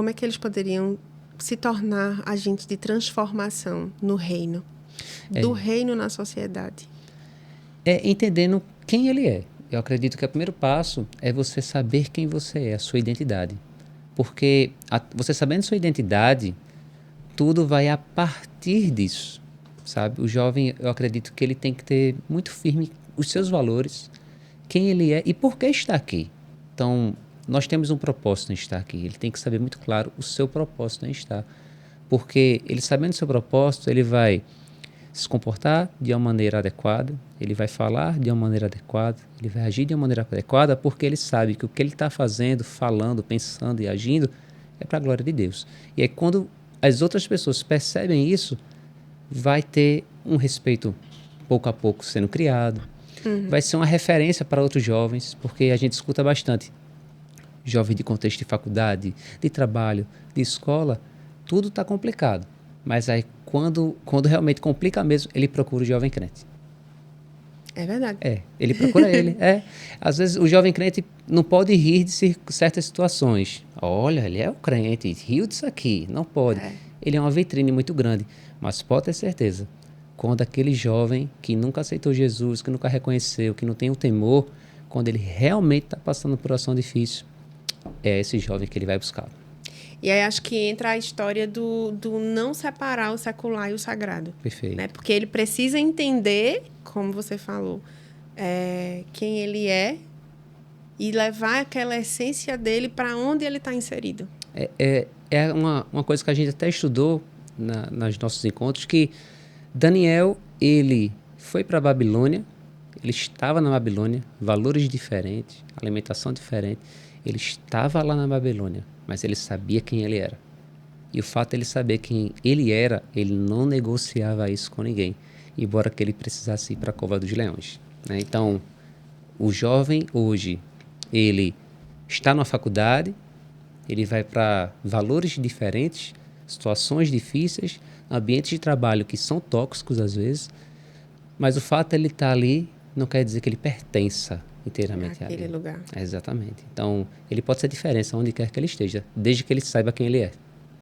Como é que eles poderiam se tornar agentes de transformação no reino, do reino na sociedade? É entendendo quem ele é. Eu acredito que o primeiro passo é você saber quem você é, a sua identidade. Porque você sabendo sua identidade, tudo vai a partir disso, sabe? O jovem, eu acredito que ele tem que ter muito firme os seus valores, quem ele é e por que está aqui. Então, nós temos um propósito em estar aqui. Ele tem que saber muito claro o seu propósito em estar. Porque ele sabendo o seu propósito, ele vai se comportar de uma maneira adequada, ele vai falar de uma maneira adequada, ele vai agir de uma maneira adequada, porque ele sabe que o que ele está fazendo, falando, pensando e agindo é para a glória de Deus. E aí, quando as outras pessoas percebem isso, vai ter um respeito pouco a pouco sendo criado, vai ser uma referência para outros jovens, porque a gente escuta bastante jovem de contexto de faculdade, de trabalho, de escola, tudo está complicado. Mas aí, quando realmente complica mesmo, ele procura o jovem crente. É verdade. Ele procura ele. Às vezes, o jovem crente não pode rir de certas situações. Olha, ele é o crente, riu disso aqui. Não pode. Ele é uma vitrine muito grande. Mas pode ter certeza, quando aquele jovem que nunca aceitou Jesus, que nunca reconheceu, que não tem o temor, quando ele realmente está passando por uma situação difícil, é esse jovem que ele vai buscar. E aí acho que entra a história do não separar o secular e o sagrado. Perfeito. Né? Porque ele precisa entender, como você falou, quem ele é e levar aquela essência dele para onde ele está inserido. É uma coisa que a gente até estudou nos nossos encontros, que Daniel, ele foi para a Babilônia, ele estava na Babilônia, valores diferentes, alimentação diferente, ele estava lá na Babilônia, mas ele sabia quem ele era. E o fato de ele saber quem ele era, ele não negociava isso com ninguém, embora que ele precisasse ir para a Cova dos Leões. Né? Então, o jovem hoje, ele está na faculdade, ele vai para valores diferentes, situações difíceis, ambientes de trabalho que são tóxicos às vezes, mas o fato de ele estar ali não quer dizer que ele pertença inteiramente àquele lugar. Exatamente. Então, ele pode ser diferença onde quer que ele esteja, desde que ele saiba quem ele é.